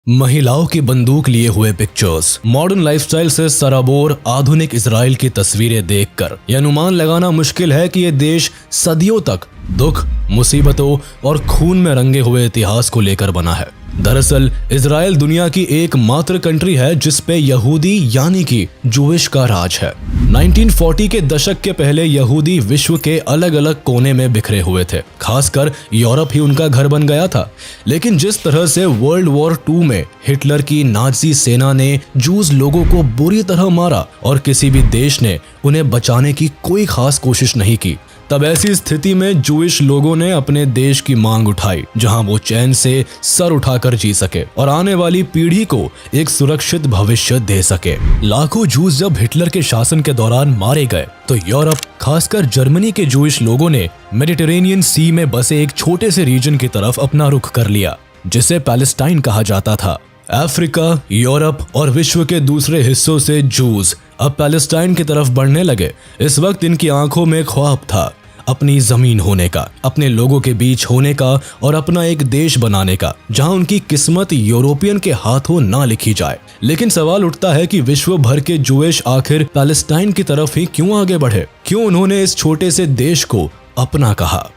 महिलाओं की बंदूक लिए हुए पिक्चर्स, मॉडर्न लाइफस्टाइल से सराबोर आधुनिक इजराइल की तस्वीरें देखकर यह अनुमान लगाना मुश्किल है कि यह देश सदियों तक दुख, मुसीबतों और खून में रंगे हुए इतिहास को लेकर बना है। दरअसल इजराइल दुनिया की एकमात्र कंट्री है जिस पे यहूदी यानी कि जूइश का राज है। 1940 के दशक के पहले यहूदी विश्व के अलग अलग कोने में बिखरे हुए थे, खासकर यूरोप ही उनका घर बन गया था। लेकिन जिस तरह से वर्ल्ड वॉर 2 में हिटलर की नाजी सेना ने जूस लोगों को बुरी तरह मारा और किसी भी देश ने उन्हें बचाने की कोई खास कोशिश नहीं की, तब ऐसी स्थिति में जूइश लोगों ने अपने देश की मांग उठाई जहां वो चैन से सर उठाकर जी सके और आने वाली पीढ़ी को एक सुरक्षित भविष्य दे सके। लाखों जूस जब हिटलर के शासन के दौरान मारे गए तो यूरोप, खासकर जर्मनी के जूइश लोगों ने मेडिटेरेनियन सी में बसे एक छोटे से रीजन की तरफ अपना रुख कर लिया जिसे पैलेस्टाइन कहा जाता था। अफ्रीका, यूरोप और विश्व के दूसरे हिस्सों से जूस अब पैलेस्टाइन की तरफ बढ़ने लगे। इस वक्त इनकी आंखों में ख्वाब था अपनी जमीन होने का, अपने लोगों के बीच होने का और अपना एक देश बनाने का जहां उनकी किस्मत यूरोपियन के हाथों ना लिखी जाए। लेकिन सवाल उठता है कि विश्व भर के जूइश आखिर पैलेस्टाइन की तरफ ही क्यों आगे बढ़े? क्यों उन्होंने इस छोटे से देश को अपना कहा?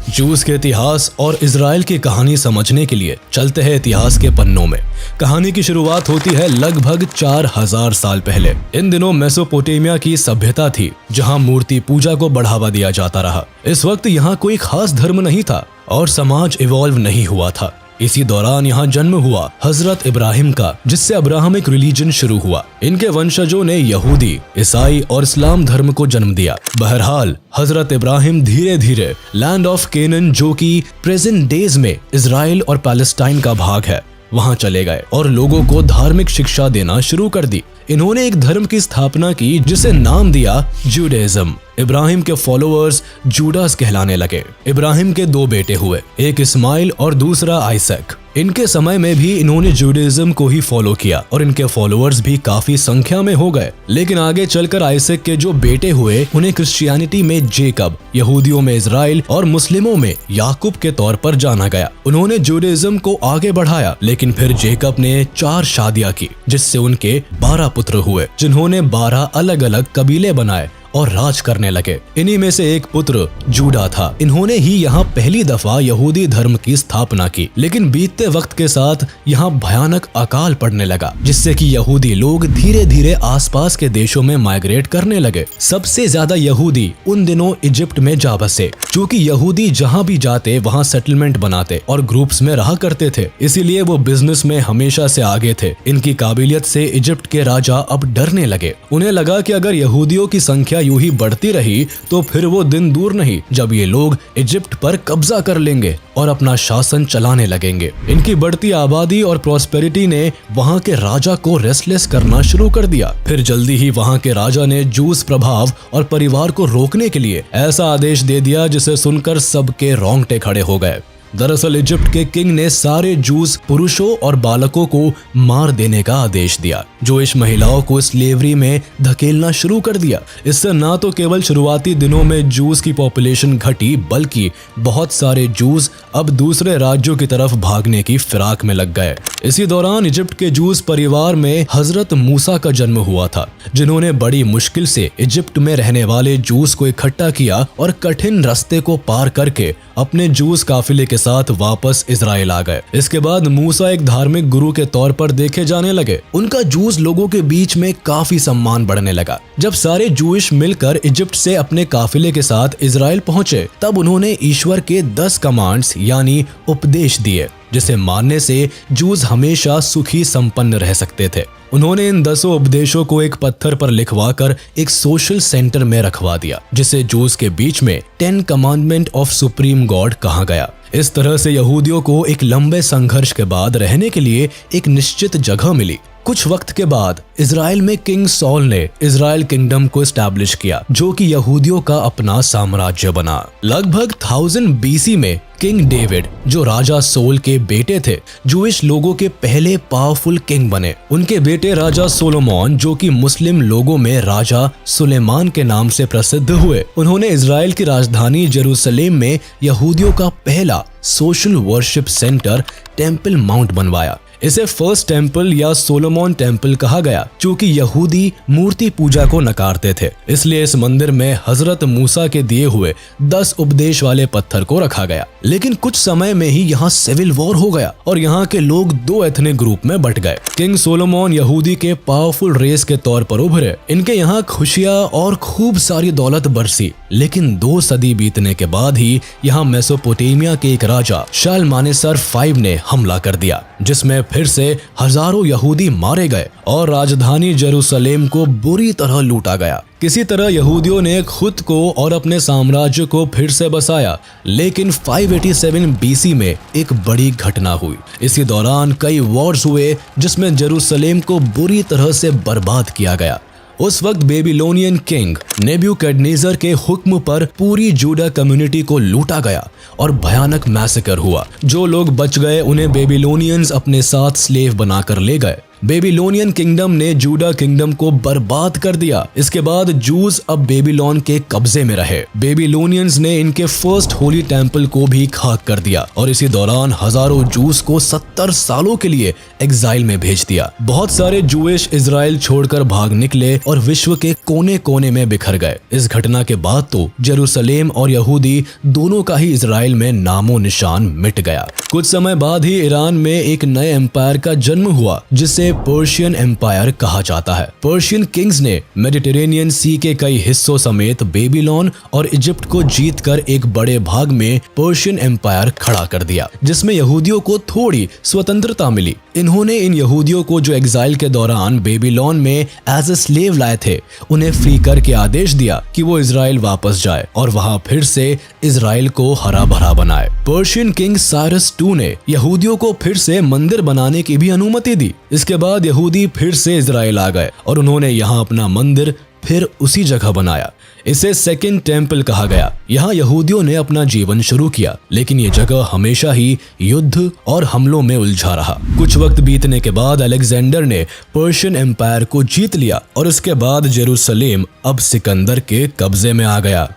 जूस के इतिहास और इजराइल की कहानी समझने के लिए चलते हैं इतिहास के पन्नों में। कहानी की शुरुआत होती है लगभग 4000 साल पहले। इन दिनों मेसोपोटामिया की सभ्यता थी जहां मूर्ति पूजा को बढ़ावा दिया जाता रहा। इस वक्त यहाँ कोई खास धर्म नहीं था और समाज इवॉल्व नहीं हुआ था। इसी दौरान यहाँ जन्म हुआ हजरत इब्राहिम का, जिससे अब्राहमिक रिलीजन शुरू हुआ। इनके वंशजों ने यहूदी, ईसाई और इस्लाम धर्म को जन्म दिया। बहरहाल हजरत इब्राहिम धीरे धीरे लैंड ऑफ केनन, जो कि प्रेजेंट डेज में इजराइल और पैलेस्टाइन का भाग है, वहां चले गए और लोगों को धार्मिक शिक्षा देना शुरू कर दी। इन्होंने एक धर्म की स्थापना की जिसे नाम दिया जूडाइज्म। इब्राहिम के फॉलोअर्स जूडास कहलाने लगे। इब्राहिम के 2 बेटे हुए, एक इस्माइल और दूसरा आइसक। इनके समय में भी इन्होंने जूडाइज्म को ही फॉलो किया और इनके फॉलोअर्स भी काफी संख्या में हो गए। लेकिन आगे चलकर आइसक के जो बेटे हुए उन्हें क्रिश्चियनिटी में जेकब, यहूदियों में इजराइल और मुस्लिमों में याकूब के तौर पर जाना गया। उन्होंने जूडाइज्म को आगे बढ़ाया, लेकिन फिर जेकब ने 4 शादियां की जिससे उनके 12 पुत्र हुए, जिन्होंने 12 अलग अलग कबीले बनाए और राज करने लगे। इन्हीं में से एक पुत्र जूडा था। इन्होंने ही यहाँ पहली दफा यहूदी धर्म की स्थापना की। लेकिन बीतते वक्त के साथ यहाँ भयानक अकाल पड़ने लगा, जिससे कि यहूदी लोग धीरे धीरे आसपास के देशों में माइग्रेट करने लगे। सबसे ज्यादा यहूदी उन दिनों इजिप्ट में जा बसे, क्योंकि यहूदी जहाँ भी जाते वहाँ सेटलमेंट बनाते और ग्रुप्स में रहा करते थे, इसीलिए वो बिजनेस में हमेशा से आगे थे। इनकी काबिलियत से इजिप्ट के राजा अब डरने लगे। उन्हें लगा कि अगर यहूदियों की संख्या यूं ही बढ़ती रही तो फिर वो दिन दूर नहीं जब ये लोग इजिप्ट पर कब्जा कर लेंगे और अपना शासन चलाने लगेंगे। इनकी बढ़ती आबादी और प्रॉस्पेरिटी ने वहां के राजा को रेस्टलेस करना शुरू कर दिया। फिर जल्दी ही वहां के राजा ने जूस प्रभाव और परिवार को रोकने के लिए ऐसा आदेश दे दिया जिसे सुनकर सबके रोंगटे खड़े हो गए। दरअसल इजिप्ट के किंग ने सारे जूस पुरुषों और बालकों को मार देने का आदेश दिया। जूइश महिलाओं को स्लेवरी में धकेलना शुरू कर दिया। इससे न तो केवल शुरुआती दिनों में जूस की पॉपुलेशन घटी, बल्कि बहुत सारे जूस अब दूसरे राज्यों की तरफ भागने की फिराक में लग गए। इसी दौरान इजिप्ट के जूस परिवार में हजरत मूसा का जन्म हुआ था, जिन्होंने बड़ी मुश्किल से इजिप्ट में रहने वाले जूस को इकट्ठा किया और कठिन रास्ते को पार करके अपने जूस काफिले के साथ वापस इजराइल आ गए। इसके बाद मूसा एक धार्मिक गुरु के तौर पर देखे जाने लगे। उनका जूस लोगों के बीच में काफी सम्मान बढ़ने लगा। जब सारे जूइश मिलकर इजिप्ट से अपने काफिले के साथ इजराइल पहुंचे, तब उन्होंने ईश्वर के 10 कमांड्स यानी उपदेश दिए, जिसे मानने से जूस हमेशा सुखी संपन्न रह सकते थे। उन्होंने इन 10 उपदेशों को एक पत्थर पर लिखवाकर एक सोशल सेंटर में रखवा दिया, जिसे जूस के बीच में 10 कमांडमेंट ऑफ सुप्रीम गॉड कहा गया। इस तरह से यहूदियों को एक लंबे संघर्ष के बाद रहने के लिए एक निश्चित जगह मिली। कुछ वक्त के बाद इजराइल में किंग सॉल ने इजराइल किंगडम को एस्टैब्लिश किया, जो कि यहूदियों का अपना साम्राज्य बना। लगभग 1000 BC में किंग डेविड, जो राजा सोल के बेटे थे, जूइश लोगों के पहले पावरफुल किंग बने। उनके बेटे राजा सोलोमन, जो कि मुस्लिम लोगों में राजा सुलेमान के नाम से प्रसिद्ध हुए, उन्होंने इजराइल की राजधानी जेरूसलेम में यहूदियों का पहला social worship centre temple mount बनवाया। इसे फर्स्ट टेम्पल या सोलोमन टेम्पल कहा गया, क्योंकि यहूदी मूर्ति पूजा को नकारते थे। इसलिए इस मंदिर में हजरत मूसा के दिए हुए 10 उपदेश वाले पत्थर को रखा गया। लेकिन कुछ समय में ही यहाँ सिविल वॉर हो गया और यहाँ के लोग 2 एथनिक ग्रुप में बंट गए। किंग सोलोमन यहूदी के पावरफुल रेस के तौर पर उभरे। इनके यहाँ खुशियाँ और खूब सारी दौलत बरसी। लेकिन 2 सदी बीतने के बाद ही यहाँ मेसोपोटामिया के एक राजा शालमानेसर 5 ने हमला कर दिया, जिसमें फिर से हजारों यहूदी मारे गए और राजधानी जेरूसलेम को बुरी तरह लूटा गया। किसी तरह यहूदियों ने खुद को और अपने साम्राज्य को फिर से बसाया। लेकिन 587 BC में एक बड़ी घटना हुई। इसी दौरान कई वॉर्स हुए, जिसमें जेरूसलेम को बुरी तरह से बर्बाद किया गया। उस वक्त बेबीलोनियन किंग नेबुकदनेस्सर के हुक्म पर पूरी जूडा कम्युनिटी को लूटा गया और भयानक मैसेकर हुआ। जो लोग बच गए उन्हें बेबीलोनियंस अपने साथ स्लेव बनाकर ले गए। बेबीलोनियन किंगडम ने जूडा किंगडम को बर्बाद कर दिया। इसके बाद जूस अब बेबीलोन के कब्जे में रहे। बेबीलोनियंस ने इनके फर्स्ट होली टेम्पल को भी खाक कर दिया और इसी दौरान हजारों जूस को 70 सालों के लिए एग्जाइल में भेज दिया। बहुत सारे जूइश इजराइल छोड़कर भाग निकले और विश्व के कोने कोने में बिखर गए। इस घटना के बाद तो जेरूसलेम और यहूदी दोनों का ही इजराइल में नामो निशान मिट गया। कुछ समय बाद ही ईरान में एक नए एम्पायर का जन्म हुआ, जिसे पर्शियन एम्पायर कहा जाता है। पर्शियन किंग्स ने मेडिटेरेनियन सी के कई हिस्सों समेत बेबीलोन और इजिप्ट को जीतकर एक बड़े भाग में पर्शियन एम्पायर खड़ा कर दिया, जिसमें यहूदियों को थोड़ी स्वतंत्रता मिली। इन्होंने इन यहूदियों को जो एग्जाइल के दौरान बेबीलोन में एज ए स्लेव लाए थे, उन्हें फ्री करके आदेश दिया कि वो इजराइल वापस जाए और वहां फिर से इजराइल को हरा भरा बनाए। पर्शियन किंग साइरस II ने यहूदियों को फिर से मंदिर बनाने की भी अनुमति दी। इसके बाद यहूदी फिर से इजराइल आ गए और उन्होंने यहाँ अपना मंदिर फिर उसी जगह बनाया। इसे सेकंड टेम्पल कहा गया। यहाँ यहूदियों ने अपना जीवन शुरू किया, लेकिन ये जगह हमेशा ही युद्ध और हमलों में उलझा रहा। कुछ वक्त बीतने के बाद अलेक्जेंडर ने पर्शियन एम्पायर को जीत लिया और इसके बाद जेरूसलेम अब सिकंदर के कब्जे में आ गया।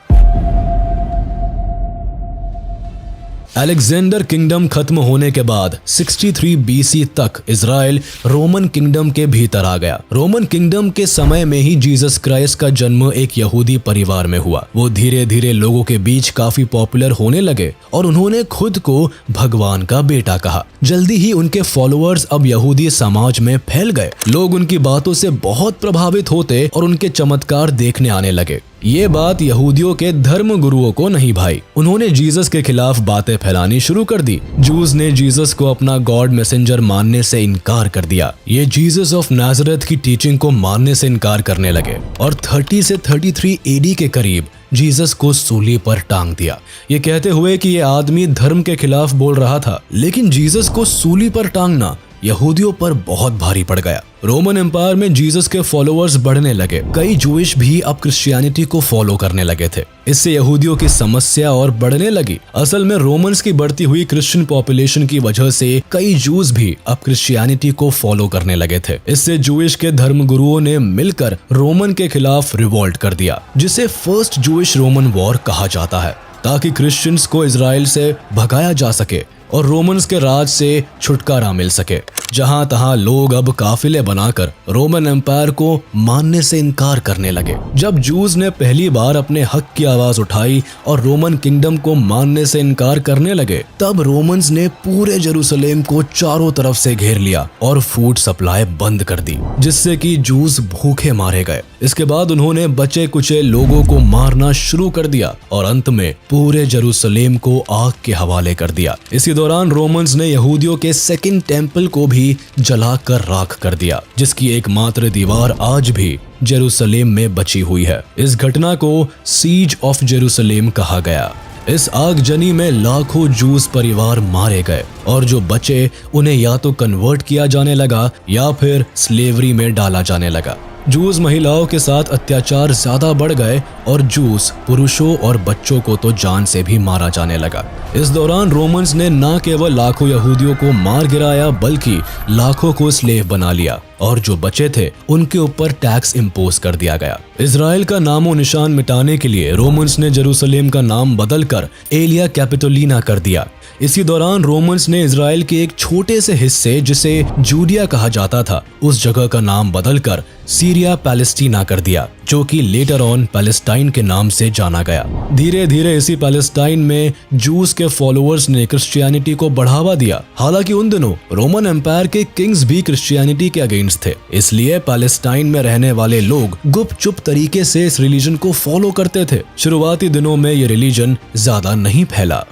अलेक्जेंडर किंगडम खत्म होने के बाद 63 BC तक इजराइल रोमन किंगडम के भीतर आ गया। रोमन किंगडम के समय में ही जीसस क्राइस्ट का जन्म एक यहूदी परिवार में हुआ। वो धीरे धीरे लोगों के बीच काफी पॉपुलर होने लगे और उन्होंने खुद को भगवान का बेटा कहा। जल्दी ही उनके फॉलोअर्स अब यहूदी समाज में फैल गए। लोग उनकी बातों से बहुत प्रभावित होते और उनके चमत्कार देखने आने लगे। ये बात यहूदियों के धर्म गुरुओं को नहीं भाई। उन्होंने जीसस के खिलाफ बातें फैलानी शुरू कर दी। जूस ने जीसस को अपना गॉड मैसेंजर मानने से इनकार कर दिया। ये जीसस ऑफ नाजरेथ की टीचिंग को मानने से इनकार करने लगे और 30 से 33 AD के करीब जीसस को सूली पर टांग दिया, ये कहते हुए कि ये आदमी धर्म के खिलाफ बोल रहा था। लेकिन जीसस को सूली पर टांगना यहूदियों पर बहुत भारी पड़ गया। रोमन एम्पायर में जीसस के फॉलोअर्स बढ़ने लगे। कई जूइश भी अब क्रिश्चियनिटी को फॉलो करने लगे थे। इससे यहूदियों की समस्या और बढ़ने लगी। असल में रोमन्स की बढ़ती हुई क्रिश्चियन पॉपुलेशन की वजह से कई जूस भी अब क्रिश्चियनिटी को फॉलो करने लगे थे। इससे जूइश के धर्म गुरुओं ने मिलकर रोमन के खिलाफ रिवोल्ट कर दिया, जिसे फर्स्ट जूइश रोमन वॉर कहा जाता है, ताकि क्रिश्चियंस को इजराइल से भगाया जा सके और रोमन्स के राज से छुटकारा मिल सके। जहां तहां लोग अब काफिले बनाकर रोमन एम्पायर को मानने से इनकार करने लगे। जब जूस ने पहली बार अपने हक की आवाज उठाई और रोमन किंगडम को मानने से इनकार करने लगे, तब रोमन्स ने पूरे जेरूसलेम को चारों तरफ से घेर लिया और फूड सप्लाई बंद कर दी, जिससे कि जूस भूखे मारे गए। इसके बाद उन्होंने बचे कुचे लोगों को मारना शुरू कर दिया और अंत में पूरे जेरूसलेम को आग के हवाले कर दिया। इसी दौरान रोमन्स ने यहूदियों के सेकंड टेम्पल को भी जलाकर राख कर दिया, जिसकी एकमात्र दीवार आज भी जेरूसलेम में बची हुई है। इस घटना को सीज ऑफ जेरूसलेम कहा गया। इस आगजनी में लाखों जूस परिवार मारे गए और जो बचे उन्हें या तो कन्वर्ट किया जाने लगा या फिर स्लेवरी में डाला जाने लगा। जूस महिलाओं के साथ अत्याचार ज्यादा बढ़ गए और जूस पुरुषों और बच्चों को तो जान से भी मारा जाने लगा। इस दौरान रोमन्स ने न केवल लाखों यहूदियों को मार गिराया बल्कि लाखों को स्लेव बना लिया और जो बचे थे उनके ऊपर टैक्स इम्पोज कर दिया गया। इजराइल का नामो निशान मिटाने के लिए रोमन्स ने जेरूसलेम का नाम बदलकर एलिया कैपिटोलिना कर दिया। इसी दौरान रोमन्स ने इजराइल के एक छोटे से हिस्से जिसे जूडिया कहा जाता था उस जगह का नाम बदलकर सीरिया पैलेस्टीना कर दिया, जो कि लेटर ऑन पैलेस्टाइन के नाम से जाना गया। धीरे धीरे इसी पैलेस्टाइन में जूस के फॉलोअर्स ने क्रिश्चियनिटी को बढ़ावा दिया। हालांकि उन दिनों रोमन एम्पायर के किंग्स भी क्रिश्चियनिटी के अगेंस्ट थे, इसलिए पैलेस्टाइन में रहने वाले लोग गुपचुप तरीके से इस रिलीजन को फॉलो करते थे। शुरुआती दिनों में ये रिलीजन ज्यादा नहीं फैला।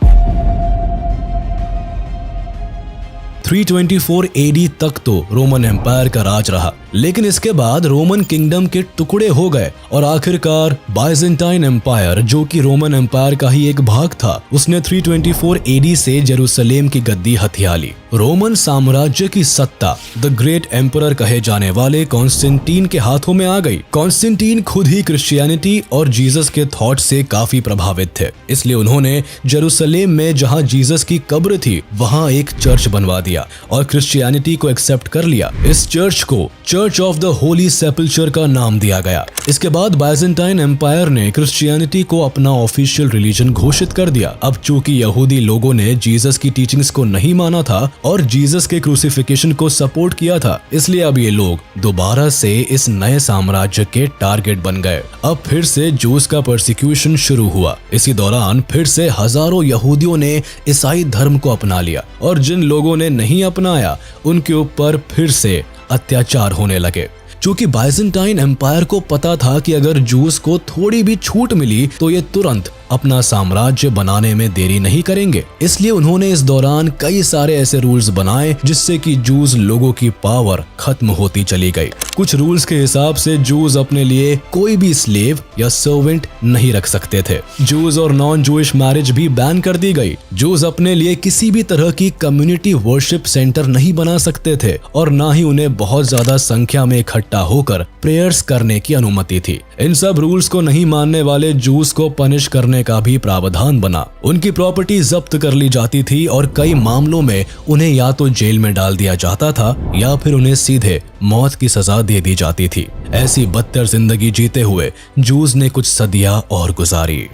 324 AD तक तो रोमन एम्पायर का राज रहा, लेकिन इसके बाद रोमन किंगडम के टुकड़े हो गए और आखिरकार बाइजेंटाइन एम्पायर, जो कि रोमन एम्पायर का ही एक भाग था, उसने 324 AD से जेरूसलेम की गद्दी हथिया ली। रोमन साम्राज्य की सत्ता द ग्रेट एम्परर कहे जाने वाले कॉन्स्टेंटीन के हाथों में आ गई। कॉन्स्टेंटीन खुद ही क्रिश्चियनिटी और जीसस के थॉट से काफी प्रभावित थे, इसलिए उन्होंने जेरूसलेम में जहां जीसस की कब्र थी वहां एक चर्च बनवा दिया और क्रिश्चियनिटी को एक्सेप्ट कर लिया। इस चर्च को चर्च ऑफ द होली सेपल्चर का नाम दिया गया। इसके बाद बाइजेंटाइन एम्पायर ने क्रिश्चियनिटी को अपना ऑफिशियल रिलीजन घोषित कर दिया। अब चूंकि यहूदी लोगों ने जीसस की टीचिंग्स को नहीं माना था और जीसस के क्रूसिफिकेशन को सपोर्ट किया था, इसलिए अब ये लोग दोबारा से इस नए साम्राज्य के टारगेट बन गए। अब फिर से जूस का परसिक्यूशन शुरू हुआ। इसी दौरान फिर से हजारों यहूदियों ने ईसाई धर्म को अपना लिया और जिन लोगों ने नहीं अपनाया उनके ऊपर फिर से अत्याचार होने लगे। क्योंकि बाइजेंटाइन एम्पायर को पता था कि अगर जूस को थोड़ी भी छूट मिली तो ये तुरंत अपना साम्राज्य बनाने में देरी नहीं करेंगे, इसलिए उन्होंने इस दौरान कई सारे ऐसे रूल्स बनाए जिससे कि जूस लोगों की पावर खत्म होती चली गई। कुछ रूल्स के हिसाब से जूस अपने लिए कोई भी स्लेव या सर्वेंट नहीं रख सकते थे। जूस और नॉन जूइश मैरिज भी बैन कर दी गई। जूस अपने लिए किसी भी तरह की कम्युनिटी वर्शिप सेंटर नहीं बना सकते थे और ना ही उन्हें बहुत ज्यादा संख्या में इकट्ठा होकर प्रेयर्स करने की अनुमति थी। इन सब रूल्स को नहीं मानने वाले जूस को पनिश करने का भी प्रावधान बना। उनकी प्रॉपर्टी जब्त कर ली जाती थी और कई मामलों में उन्हें या तो जेल में डाल दिया जाता था या फिर उन्हें सीधे मौत की सजा दे दी जाती थी। ऐसी बदतर जिंदगी जीते हुए जूस ने कुछ सदियां और गुजारी।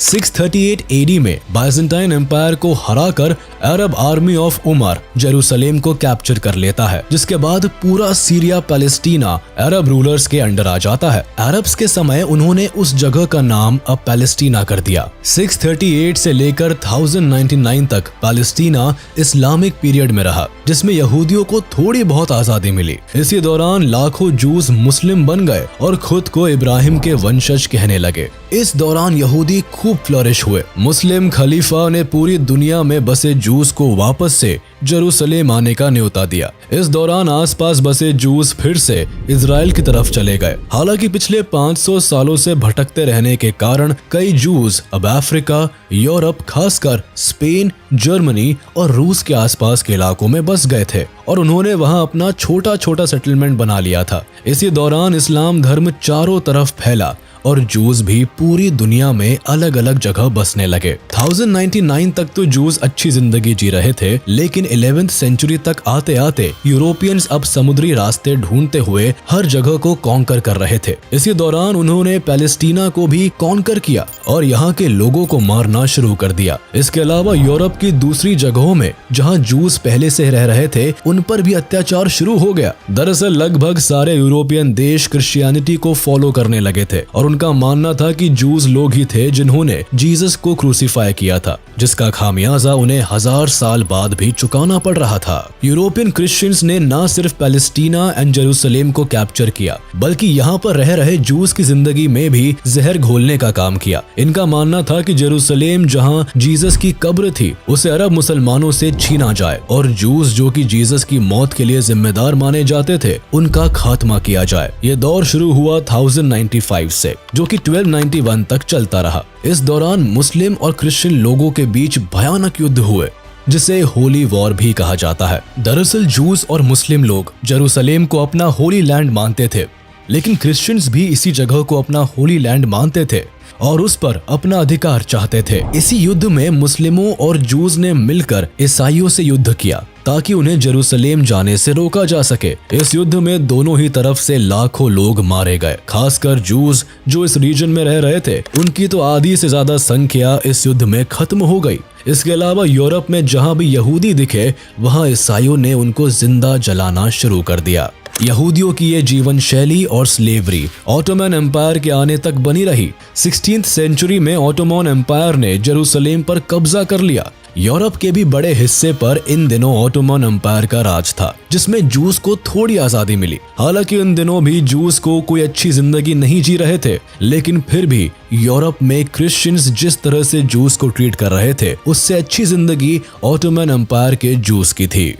638 AD में बाइजेंटाइन एम्पायर को हराकर अरब आर्मी ऑफ उमर जेरूसलेम को कैप्चर कर लेता है, जिसके बाद पूरा सीरिया पैलेस्टीना अरब रूलर्स के अंडर आ जाता है। अरब्स के समय उन्होंने उस जगह का नाम अब पैलेस्टीना कर दिया। 638 से लेकर 1099 तक पैलेस्टीना इस्लामिक पीरियड में रहा, जिसमें यहूदियों को थोड़ी बहुत आजादी मिली। इसी दौरान लाखों जूस मुस्लिम बन गए और खुद को इब्राहिम के वंशज कहने लगे। इस दौरान यहूदी खूब फ्लरिश हुए। मुस्लिम खलीफा ने पूरी दुनिया में बसे जूस को वापस से जेरूसलेम आने का न्योता दिया। इस दौरान आसपास बसे जूस फिर से इजराइल की तरफ चले गए। हालांकि पिछले 500 सालों से भटकते रहने के कारण कई जूस अब अफ्रीका, यूरोप, खासकर स्पेन, जर्मनी और रूस के आसपास के इलाकों में बस गए थे और उन्होंने वहां अपना छोटा छोटा सेटलमेंट बना लिया था। इसी दौरान इस्लाम धर्म चारों तरफ फैला और जूस भी पूरी दुनिया में अलग अलग जगह बसने लगे। 1099 तक तो जूस अच्छी जिंदगी जी रहे थे, लेकिन 11th सेंचुरी तक आते आते यूरोपियंस अब समुद्री रास्ते ढूंढते हुए हर जगह को कॉन्कर कर रहे थे। इसी दौरान उन्होंने पैलेस्टीना को भी कॉन्कर किया और यहाँ के लोगों को मारना शुरू कर दिया। इसके अलावा यूरोप की दूसरी जगहों में जहाँ जूस पहले से रह रहे थे उन पर भी अत्याचार शुरू हो गया। दरअसल लगभग सारे यूरोपियन देश क्रिश्चियनिटी को फॉलो करने लगे थे और उनका मानना था कि जूस लोग ही थे जिन्होंने जीसस को क्रूसीफाई किया था, जिसका खामियाजा उन्हें 1000 साल बाद भी चुकाना पड़ रहा था। यूरोपियन क्रिश्चियंस ने न सिर्फ पैलेस्टीना एंड जेरूसलेम को कैप्चर किया, बल्कि यहाँ पर रह रहे जूस की जिंदगी में भी जहर घोलने का काम किया। इनका मानना था कि जेरूसलेम जहाँ जीसस की कब्र थी उसे अरब मुसलमानों से छीना जाए और जूस जो कि जीसस की मौत के लिए जिम्मेदार माने जाते थे उनका खात्मा किया जाए। ये दौर शुरू हुआ 1095 से। जो कि 1291 तक चलता रहा। इस दौरान मुस्लिम और क्रिश्चियन लोगों के बीच भयानक युद्ध हुए, जिसे होली वॉर भी कहा जाता है। दरअसल जूस और मुस्लिम लोग जेरूसलेम को अपना होली लैंड मानते थे, लेकिन क्रिश्चियंस भी इसी जगह को अपना होली लैंड मानते थे और उस पर अपना अधिकार चाहते थे। इसी युद्ध में मुस्लिमों और जूस ने मिलकर ईसाइयों से युद्ध किया ताकि उन्हें जेरूसलेम जाने से रोका जा सके। इस युद्ध में दोनों ही तरफ से लाखों लोग मारे गए, खासकर जूस जो इस रीजन में रह रहे थे। उनकी तो आधी से ज्यादा संख्या इस युद्ध में खत्म हो गई। इसके अलावा यूरोप में जहां भी यहूदी दिखे, वहां ईसाइयों ने उनको जिंदा जलाना शुरू कर दिया। यहूदियों की ये जीवन शैली और स्लेवरी ऑटोमन एम्पायर के आने तक बनी रही। 16th सेंचुरी में ऑटोमन एम्पायर ने जेरूसलेम पर कब्जा कर लिया। यूरोप के भी बड़े हिस्से पर इन दिनों ऑटोमन एम्पायर का राज था, जिसमें जूस को थोड़ी आजादी मिली। हालांकि उन दिनों भी जूस को कोई अच्छी जिंदगी नहीं जी रहे थे, लेकिन फिर भी यूरोप में क्रिश्चियंस जिस तरह से जूस को ट्रीट कर रहे थे, उससे अच्छी जिंदगी ऑटोमन एम्पायर के जूस की थी।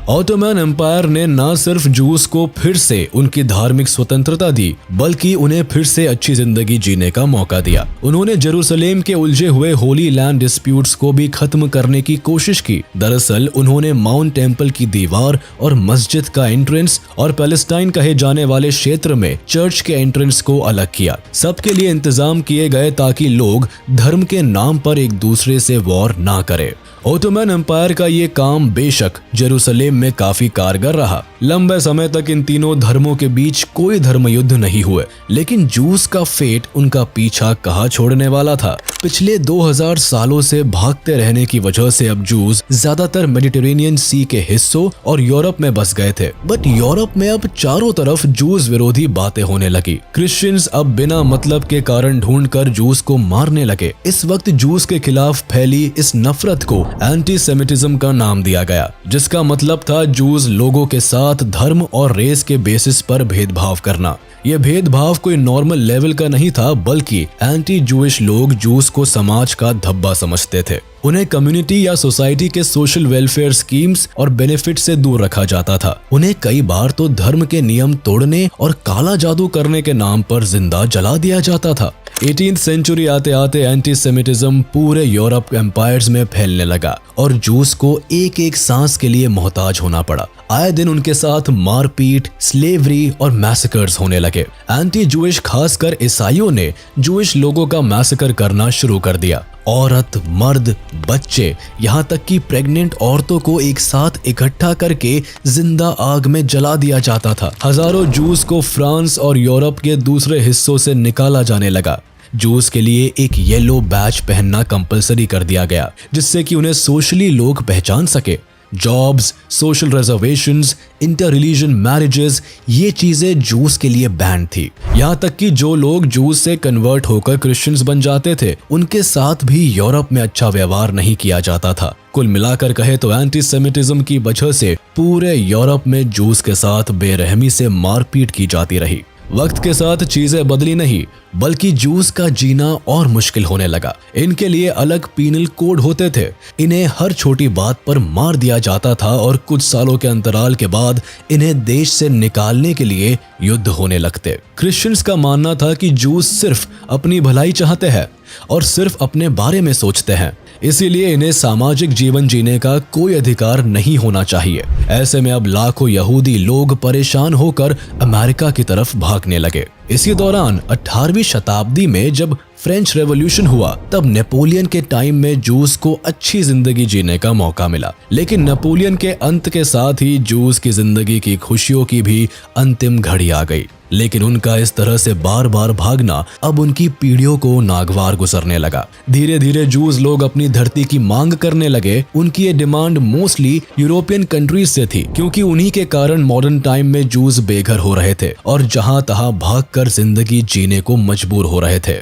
ऑटोमन एम्पायर ने न सिर्फ जूस को फिर से उनकी धार्मिक स्वतंत्रता दी, बल्कि उन्हें फिर से अच्छी जिंदगी जीने का मौका दिया। उन्होंने जेरूसलेम के उलझे हुए होली लैंड डिस्प्यूट्स को भी खत्म करने की कोशिश की। दरअसल उन्होंने माउंट टेम्पल की दीवार और मस्जिद का एंट्रेंस और पैलेस्टाइन कहे जाने वाले क्षेत्र में चर्च के एंट्रेंस को अलग किया। सबके लिए इंतजाम किए गए ताकि लोग धर्म के नाम पर एक दूसरे से वॉर ना करें। ऑटोमन एम्पायर का ये काम बेशक जेरूसलेम में काफी कारगर रहा। लंबे समय तक इन तीनों धर्मों के बीच कोई धर्म युद्ध नहीं हुए, लेकिन जूस का फेट उनका पीछा कहाँ छोड़ने वाला था। पिछले 2000 सालों से भागते रहने की वजह से अब जूस ज्यादातर मेडिटेरेनियन सी के हिस्सों और यूरोप में बस गए थे। बट यूरोप में अब चारों तरफ जूस विरोधी बातें होने लगी। क्रिश्चियंस अब बिना मतलब के कारण ढूंढकर जूस को मारने लगे। इस वक्त जूस के खिलाफ फैली इस नफरत को एंटीसेमिटिज्म का नाम दिया गया, जिसका मतलब था जूस लोगों के साथ धर्म और रेस के बेसिस पर भेदभाव करना। यह भेदभाव कोई नॉर्मल लेवल का नहीं था, बल्कि एंटी जूइश लोग जूस को समाज का धब्बा समझते थे। उन्हें कम्युनिटी या सोसाइटी के सोशल वेलफेयर स्कीम्स और बेनिफिट से दूर रखा जाता था। उन्हें कई बार तो धर्म के नियम तोड़ने और काला जादू करने के नाम पर जिंदा जला दिया जाता था। 18th सेंचुरी आते आते एंटीसेमिटिज्म पूरे यूरोप एम्पायर्स में फैलने लगा और जूस को एक एक सांस के लिए मोहताज होना पड़ा। आए दिन उनके साथ मारपीट, स्लेवरी और मैसेकर्स होने लगे। एंटी जूइश खासकर ईसाइयों ने जूइश लोगों का मैसेकर करना शुरू कर दिया। औरत, मर्द, बच्चे, यहाँ तक कि प्रेग्नेंट औरतों को एक साथ इकट्ठा करके जिंदा आग में जला दिया जाता था। हजारों जूस को फ्रांस और यूरोप के दूसरे हिस्सों से निकाला जाने लगा। जूस के लिए एक येलो बैच पहनना कंपलसरी कर दिया गया, जिससे कि उन्हें सोशली लोग पहचान सके। Jobs, social reservations, inter religion marriages, ये चीजें जूस के लिए बैन थी। यहाँ तक कि जो लोग जूस से कन्वर्ट होकर क्रिश्चियंस बन जाते थे, उनके साथ भी यूरोप में अच्छा व्यवहार नहीं किया जाता था। कुल मिलाकर कहे तो एंटीसेमिटिज्म की वजह से पूरे यूरोप में जूस के साथ बेरहमी से मारपीट की जाती रही। वक्त के साथ चीजें बदली नहीं, बल्कि जूस का जीना और मुश्किल होने लगा। इनके लिए अलग पीनल कोड होते थे। इन्हें हर छोटी बात पर मार दिया जाता था और कुछ सालों के अंतराल के बाद इन्हें देश से निकालने के लिए युद्ध होने लगते। क्रिश्चियंस का मानना था कि जूस सिर्फ अपनी भलाई चाहते हैं और सिर्फ अपने बारे में सोचते हैं, इसीलिए इन्हें सामाजिक जीवन जीने का कोई अधिकार नहीं होना चाहिए। ऐसे में अब लाखों यहूदी लोग परेशान होकर अमेरिका की तरफ भागने लगे। इसी दौरान 18वीं शताब्दी में जब फ्रेंच रेवोल्यूशन हुआ, तब नेपोलियन के टाइम में जूस को अच्छी जिंदगी जीने का मौका मिला। लेकिन नेपोलियन के अंत के साथ ही जूस की जिंदगी की खुशियों की भी अंतिम घड़ी आ गई। लेकिन उनका इस तरह से बार बार भागना अब उनकी पीढ़ियों को नागवार गुजरने लगा। धीरे धीरे जूस लोग अपनी धरती की मांग करने लगे। उनकी ये डिमांड मोस्टली यूरोपियन कंट्रीज से थी, क्योंकि उन्हीं के कारण मॉडर्न टाइम में जूस बेघर हो रहे थे और जहां तहां भागकर जिंदगी जीने को मजबूर हो रहे थे।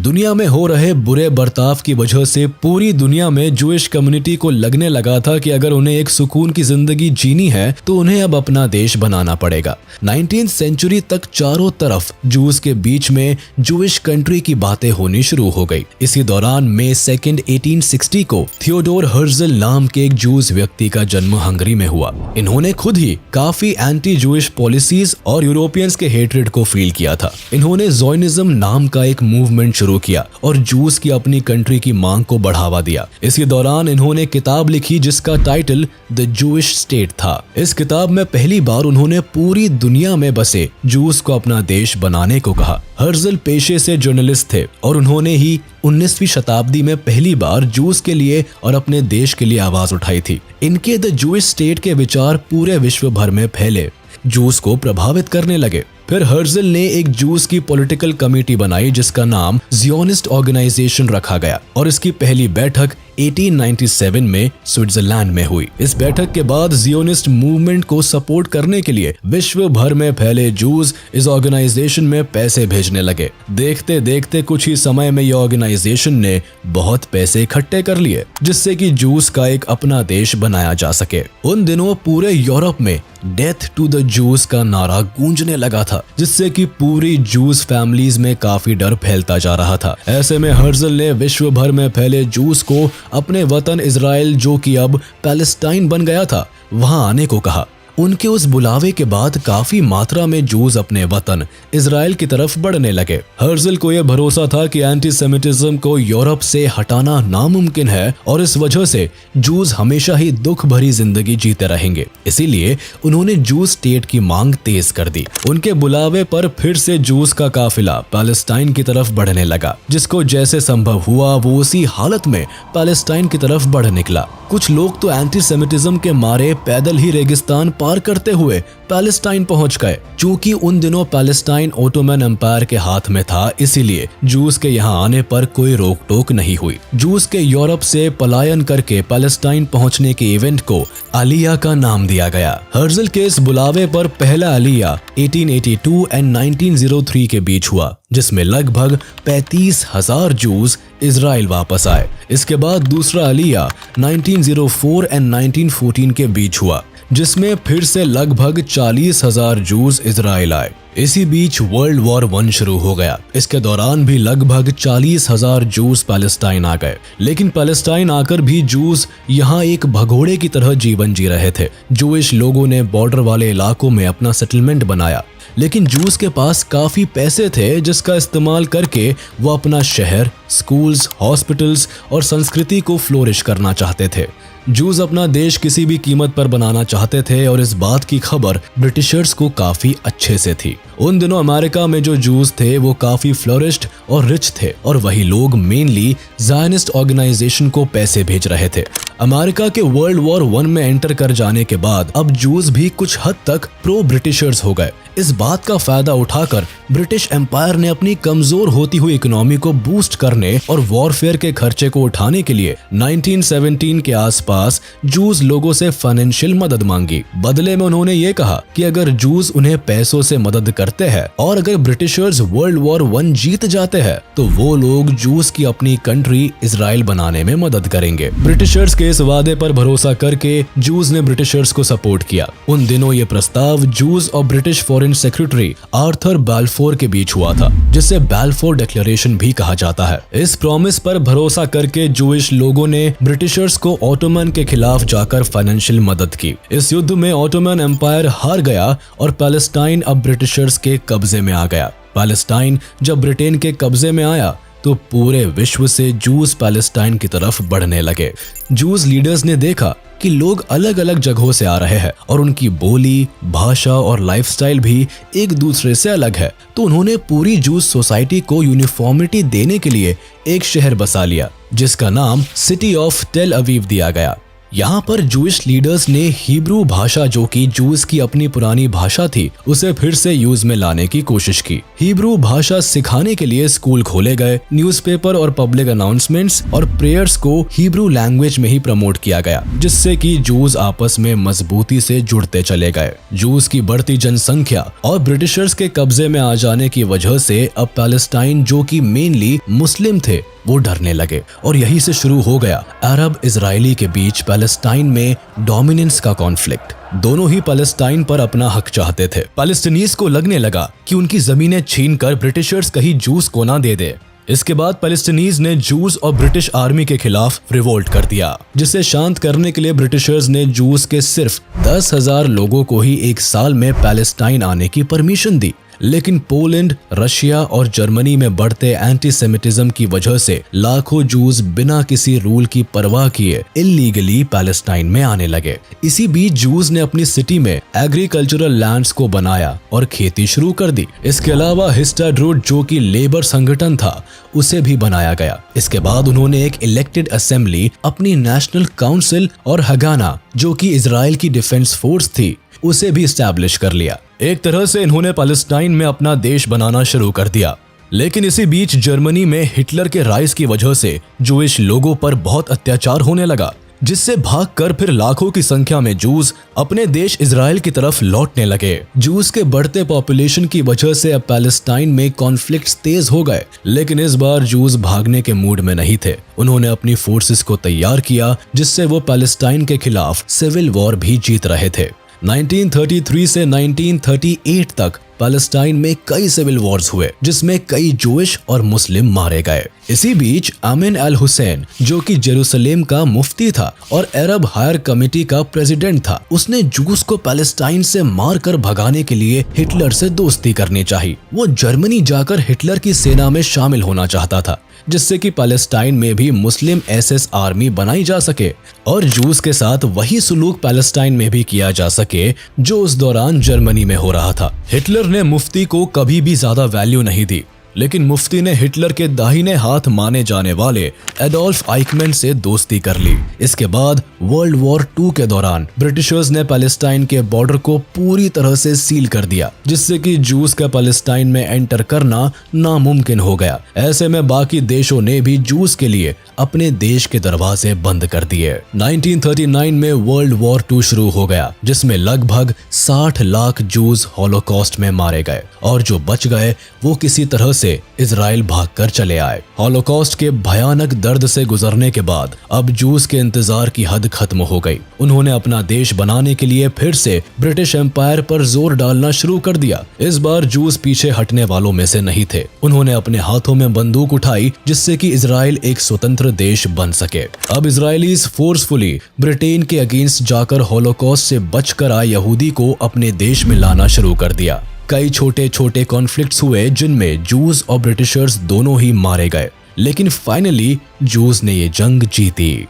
दुनिया में हो रहे बुरे बर्ताव की वजह से पूरी दुनिया में जूइश कम्युनिटी को लगने लगा था कि अगर उन्हें एक सुकून की जिंदगी जीनी है तो उन्हें अब अपना देश बनाना पड़ेगा। 19th सेंचुरी तक चारों तरफ जूस के बीच में जूइश कंट्री की बातें होनी शुरू हो गई। इसी दौरान मई 2, 1860 को थियोडोर हर्जल नाम के एक जूस व्यक्ति का जन्म हंगरी में हुआ। इन्होंने खुद ही काफी एंटी जूइश पॉलिसीज और यूरोपियंस के हेट्रेड को फील किया था। इन्होंने ज़ोनिज्म नाम का एक मूवमेंट शुरू किया और जूस की अपनी कंट्री की मांग को बढ़ावा दिया। इसी दौरान इन्होंने किताब लिखी जिसका टाइटल द जूइश स्टेट था। इस किताब में पहली बार उन्होंने पूरी दुनिया में बसे जूस को अपना देश बनाने को कहा। हर्जल पेशे से जर्नलिस्ट थे और उन्होंने ही 19वीं शताब्दी में पहली बार जूस के लिए और अपने देश के लिए आवाज उठाई थी। इनके द जूइश स्टेट के विचार पूरे विश्व भर में फैले, जूस को प्रभावित करने लगे। फिर हर्जल ने एक जूस की पॉलिटिकल कमेटी बनाई जिसका नाम ज़ियोनिस्ट ऑर्गेनाइजेशन रखा गया और इसकी पहली बैठक 1897 में स्विट्जरलैंड में हुई। इस बैठक के बाद ज़ियोनिस्ट मूवमेंट को सपोर्ट करने के लिए विश्व भर में फैले जूस इस ऑर्गेनाइजेशन में पैसे भेजने लगे। देखते देखते कुछ ही समय में यह ऑर्गेनाइजेशन ने बहुत पैसे इकट्ठे कर लिए जिससे कि जूस का एक अपना देश बनाया जा सके। उन दिनों पूरे यूरोप में डेथ टू द जूस का नारा गूंजने लगा था जिससे कि पूरी जूस फैमिलीज में काफी डर फैलता जा रहा था। ऐसे में हर्जल ने विश्व भर में फैले जूस को अपने वतन इजराइल, जो कि अब पैलेस्टाइन बन गया था, वहां आने को कहा। उनके उस बुलावे के बाद काफी मात्रा में जूस अपने वतन इजराइल की तरफ बढ़ने लगे। हर्जल को यह भरोसा था कि एंटीसेमिटिज्म को यूरोप से हटाना नामुमकिन है और इस वजह से जूस हमेशा ही दुख भरी जिंदगी जीते रहेंगे। इसीलिए उन्होंने जूस स्टेट की मांग तेज कर दी। उनके बुलावे पर फिर से जूस का काफिला पैलेस्टाइन की तरफ बढ़ने लगा। जिसको जैसे संभव हुआ वो उसी हालत में पैलेस्टाइन की तरफ बढ़ निकला। कुछ लोग तो एंटीसेमिटिज्म के मारे पैदल ही रेगिस्तान पार करते हुए पैलेस्टाइन पहुंच गए। चूंकि उन दिनों पैलेस्टाइन ओटोमन एम्पायर के हाथ में था, इसीलिए जूस के यहाँ आने पर कोई रोक टोक नहीं हुई। जूस के यूरोप से पलायन करके पैलेस्टाइन पहुंचने के इवेंट को आलिया का नाम दिया गया। हर्जल के इस बुलावे पर पहला आलिया 1882 एंड 1903 के बीच हुआ जिसमें लगभग 35,000 जूस इजराइल वापस आए। इसके बाद दूसरा आलिया 1904 एंड 1914 के बीच हुआ जिसमें फिर से लगभग 40,000 जूस इजराइल आए। इसी बीच वर्ल्ड वॉर 1 शुरू हो गया। इसके दौरान भी लगभग 40,000 जूस पैलेस्टाइन आ गए। लेकिन पैलेस्टाइन आकर भी जूस यहाँ एक भगोड़े की तरह जीवन जी रहे थे। जूइश लोगों ने बॉर्डर वाले इलाकों में अपना सेटलमेंट बनाया, लेकिन जूस के पास काफी पैसे थे जिसका इस्तेमाल करके वो अपना शहर, स्कूल्स, हॉस्पिटल्स और संस्कृति को फ्लोरिश करना चाहते थे। जूस अपना देश किसी भी कीमत पर बनाना चाहते थे और इस बात की खबर ब्रिटिशर्स को काफी अच्छे से थी। उन दिनों अमेरिका में जो जूस थे वो काफी फ्लोरिश्ड और रिच थे और वही लोग मेनली ज़ायनिस्ट ऑर्गेनाइजेशन को पैसे भेज रहे थे। अमेरिका के वर्ल्ड वॉर 1 में एंटर कर जाने के बाद अब जूस भी कुछ हद तक प्रो ब्रिटिशर्स हो गए। इस बात का फायदा उठाकर ब्रिटिश एम्पायर ने अपनी कमजोर होती हुई इकोनॉमी को बूस्ट करने और वॉरफेयर के खर्चे को उठाने के लिए 1917 के आसपास जूस लोगों से फाइनेंशियल मदद मांगी। बदले में उन्होंने ये कहा कि अगर जूस उन्हें पैसों से मदद करते हैं और अगर ब्रिटिशर्स वर्ल्ड वॉर 1 जीत जाते हैं तो वो लोग जूस की अपनी कंट्री इजराइल बनाने में मदद करेंगे। ब्रिटिशर्स के इस वादे पर भरोसा करके जूस ने ब्रिटिशर्स को सपोर्ट किया। उन दिनों ये प्रस्ताव जूस और British foreign secretary Arthur Balfour के बीच हुआ था जिसे बैल्फोर डिक्लेरेशन भी कहा जाता है। इस प्रॉमिस पर भरोसा करके जूइश लोगों ने ब्रिटिशर्स को ऑटोमन के खिलाफ जाकर फाइनेंशियल मदद की। इस युद्ध में ऑटोमन एम्पायर हार गया और पैलेस्टाइन अब ब्रिटिशर्स के कब्जे में आ गया। पैलेस्टाइन जब ब्रिटेन के कब्जे में आया तो पूरे विश्व से जूस पैलेस्टाइन की तरफ बढ़ने लगे। जूस लीडर्स ने देखा कि लोग अलग अलग जगहों से आ रहे हैं और उनकी बोली, भाषा और लाइफस्टाइल भी एक दूसरे से अलग है, तो उन्होंने पूरी जूस सोसाइटी को यूनिफॉर्मिटी देने के लिए एक शहर बसा लिया जिसका नाम सिटी ऑफ टेल अवीव दिया गया। यहाँ पर जूइश लीडर्स ने हिब्रू भाषा, जो कि जूस की अपनी पुरानी भाषा थी, उसे फिर से यूज में लाने की कोशिश की। हिब्रू भाषा सिखाने के लिए स्कूल खोले गए, न्यूज़पेपर और पब्लिक अनाउंसमेंट्स और प्रेयर्स को हिब्रू लैंग्वेज में ही प्रमोट किया गया, जिससे कि जूस आपस में मजबूती से जुड़ते चले गए। जूस की बढ़ती जनसंख्या और ब्रिटिशर्स के कब्जे में आ जाने की वजह से अब पैलेस्टाइन, जो कि मेनली मुस्लिम थे, वो डरने लगे और यहीं से शुरू हो गया अरब इजरायली के बीच पैलेस्टाइन में डोमिनेंस का कॉन्फ्लिक्ट। दोनों ही पैलेस्टाइन पर अपना हक चाहते थे। पैलेस्टीनीज को लगने लगा कि उनकी जमीनें छीनकर ब्रिटिशर्स कहीं जूस को ना दे दे। इसके बाद पैलेस्टीनीज ने जूस और ब्रिटिश आर्मी के खिलाफ रिवोल्ट कर दिया, जिसे शांत करने के लिए ब्रिटिशर्स ने जूस के सिर्फ 10,000 लोगों को ही एक साल में पैलेस्टाइन आने की परमिशन दी। लेकिन पोलैंड, रशिया और जर्मनी में बढ़ते एंटीसेमिटिज्म की वजह से लाखों जूस बिना किसी रूल की परवाह किए इल्लीगली पैलेस्टाइन में आने लगे। इसी बीच जूस ने अपनी सिटी में एग्रीकल्चरल लैंड्स को बनाया और खेती शुरू कर दी। इसके अलावा हिस्टाड्रूट, जो कि लेबर संगठन था, उसे भी बनाया गया। इसके बाद उन्होंने एक इलेक्टेड असेंबली, अपनी नेशनल काउंसिल और हगाना, जो कि इजराइल की डिफेंस फोर्स थी, उसे भी स्टैब्लिश कर लिया। एक तरह से इन्होंने पैलेस्टाइन में अपना देश बनाना शुरू कर दिया। लेकिन इसी बीच जर्मनी में हिटलर के राइज की वजह से जूइश लोगों पर बहुत अत्याचार होने लगा, जिससे भागकर फिर लाखों की संख्या में जूस अपने देश इजराइल की तरफ लौटने लगे। जूस के बढ़ते पॉपुलेशन की वजह से अब पैलेस्टाइन में कॉन्फ्लिक्ट्स तेज हो गए, लेकिन इस बार जूस भागने के मूड में नहीं थे। उन्होंने अपनी फोर्सेस को तैयार किया, जिससे वो पैलेस्टाइन के खिलाफ सिविल वॉर भी जीत रहे थे। 1933 से 1938 तक पैलेस्टाइन में कई सिविल वॉर्स हुए, जिसमें कई जूइश और मुस्लिम मारे गए। इसी बीच आमिन अल हुसैन, जो कि जेरूसलेम का मुफ्ती था और अरब हायर कमेटी का प्रेसिडेंट था, उसने जूस को पैलेस्टाइन से मारकर भगाने के लिए हिटलर से दोस्ती करनी चाहिए। वो जर्मनी जाकर हिटलर की सेना में शामिल होना चाहता था, जिससे कि पैलेस्टाइन में भी मुस्लिम एसएस आर्मी बनाई जा सके और जूस के साथ वही सुलूक पैलेस्टाइन में भी किया जा सके जो उस दौरान जर्मनी में हो रहा था। हिटलर ने मुफ्ती को कभी भी ज्यादा वैल्यू नहीं दी, लेकिन मुफ्ती ने हिटलर के दाहिने हाथ माने जाने वाले एडोल्फ आइकमैन से दोस्ती कर ली। इसके बाद वर्ल्ड वॉर 2 के दौरान ब्रिटिशर्स ने पैलेस्टाइन के बॉर्डर को पूरी तरह से सील कर दिया, जिससे कि जूस का पैलेस्टाइन में एंटर करना नामुमकिन हो गया। ऐसे में बाकी देशों ने भी जूस के लिए अपने देश के दरवाजे बंद कर दिए। 1939 में वर्ल्ड वॉर 2 शुरू हो गया, जिसमें लगभग 60 लाख जूस हॉलोकॉस्ट में मारे गए और जो बच गए वो किसी तरह से इजराइल भागकर चले आए। हॉलोकॉस्ट के भयानक दर्द से गुजरने के बाद अब जूस के इंतजार की हद खत्म हो गई। उन्होंने अपना देश बनाने के लिए फिर से ब्रिटिश एम्पायर पर जोर डालना शुरू कर दिया। इस बार जूस पीछे हटने वालों में से नहीं थे। उन्होंने अपने हाथों में बंदूक उठाई, जिससे कि इजराइल एक स्वतंत्र देश बन सके। अब इजरायलीज फोर्सफुली ब्रिटेन के अगेंस्ट जाकर हॉलोकॉस्ट से बचकर आए यहूदी को अपने देश में लाना शुरू कर दिया। कई छोटे छोटे कॉन्फ्लिक्ट्स हुए, जिनमें जूस और ब्रिटिशर्स दोनों ही मारे गए, लेकिन फाइनली जूस ने ये जंग जीती।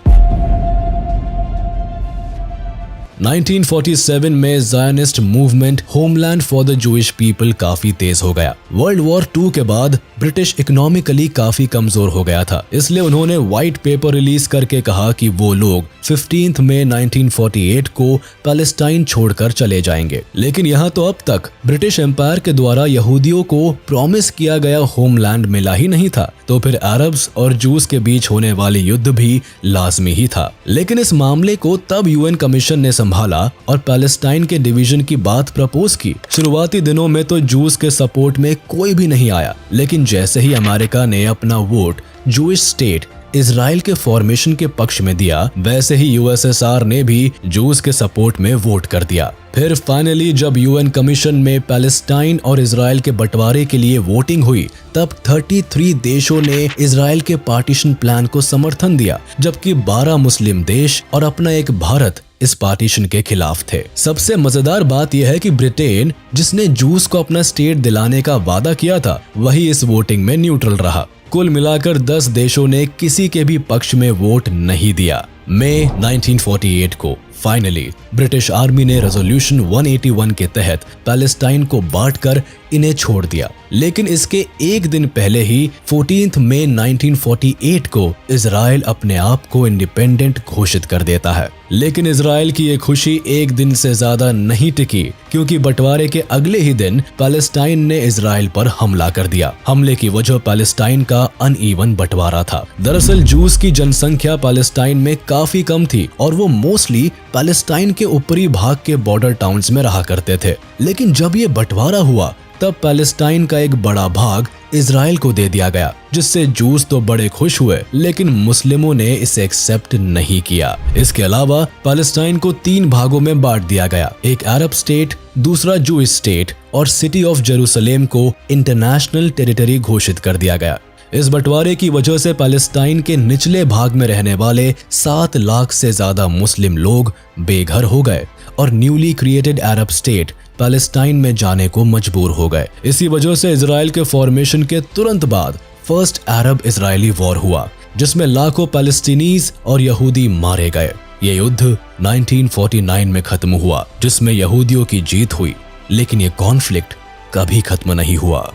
1947 में Zionist movement homeland for the Jewish people काफी तेज हो गया। वर्ल्ड वॉर 2 के बाद ब्रिटिश इकोनॉमिकली काफी कमजोर हो गया था, इसलिए उन्होंने व्हाइट पेपर रिलीज करके कहा कि वो लोग 15 मई 1948 को पैलेस्टाइन छोड़कर चले जाएंगे। लेकिन यहाँ तो अब तक ब्रिटिश एम्पायर के द्वारा यहूदियों को प्रॉमिस किया गया होमलैंड मिला ही नहीं था, तो फिर अरब्स और जूस के बीच होने वाली युद्ध भी लाजमी ही था। लेकिन इस मामले को तब यूएन कमीशन ने संभाला और पैलेस्टाइन के डिवीजन की बात प्रपोज की। शुरुआती दिनों में तो जूस के सपोर्ट में कोई भी नहीं आया, लेकिन जैसे ही अमेरिका ने अपना वोट जूइश स्टेट इजराइल के फॉर्मेशन के पक्ष में दिया, वैसे ही यूएसएसआर ने भी जूस के सपोर्ट में वोट कर दिया। फिर फाइनली जब यूएन कमीशन में पैलेस्टाइन और इजराइल के बंटवारे के लिए वोटिंग हुई, तब 33 देशों ने इजराइल के पार्टीशन प्लान को समर्थन दिया, जबकि 12 मुस्लिम देश और अपना एक भारत इस पार्टीशन के खिलाफ थे। सबसे मजेदार बात यह है कि ब्रिटेन, जिसने जूस को अपना स्टेट दिलाने का वादा किया था, वही इस वोटिंग में न्यूट्रल रहा। कुल मिलाकर 10 देशों ने किसी के भी पक्ष में वोट नहीं दिया। मई 1948 को फाइनली ब्रिटिश आर्मी ने रेजोल्यूशन 181 के तहत पैलेस्टाइन को बांटकर इन्हें छोड़ दिया। लेकिन इसके एक दिन पहले ही 14 मई 1948 को इजराइल अपने आप को इंडिपेंडेंट घोषित कर देता है। लेकिन इजराइल की ये खुशी एक दिन से ज्यादा नहीं टिकी, क्योंकि बंटवारे के अगले ही दिन पैलेस्टाइन ने इजराइल पर हमला कर दिया। हमले की वजह पैलेस्टाइन का अनइवन बंटवारा था। दरअसल जूस की जनसंख्या पैलेस्टाइन में काफी कम थी और वो मोस्टली पैलेस्टाइन के ऊपरी भाग के बॉर्डर टाउन्स में रहा करते थे। लेकिन जब ये बंटवारा हुआ तब पैलेस्टाइन का एक बड़ा भाग इजराइल को दे दिया गया, जिससे जूस तो बड़े खुश हुए, लेकिन मुस्लिमों ने इसे एक्सेप्ट नहीं किया। इसके अलावा पैलेस्टाइन को 3 भागों में बांट दिया गया, एक अरब स्टेट, दूसरा जूइश स्टेट और सिटी ऑफ जेरूसलेम को इंटरनेशनल टेरिटरी घोषित कर दिया गया। इस बंटवारे की वजह से पैलेस्टाइन के निचले भाग में रहने वाले 7 लाख से ज्यादा मुस्लिम लोग बेघर हो गए और न्यूली क्रिएटेड अरब स्टेट पैलेस्टाइन में जाने को मजबूर हो गए। इसी वजह से इजराइल के फॉर्मेशन के तुरंत बाद फर्स्ट अरब इजरायली वॉर हुआ, जिसमें लाखों पैलेस्टीनीज और यहूदी मारे गए। ये युद्ध 1949 में खत्म हुआ, जिसमें यहूदियों की जीत हुई, लेकिन ये कॉन्फ्लिक्ट कभी खत्म नहीं हुआ।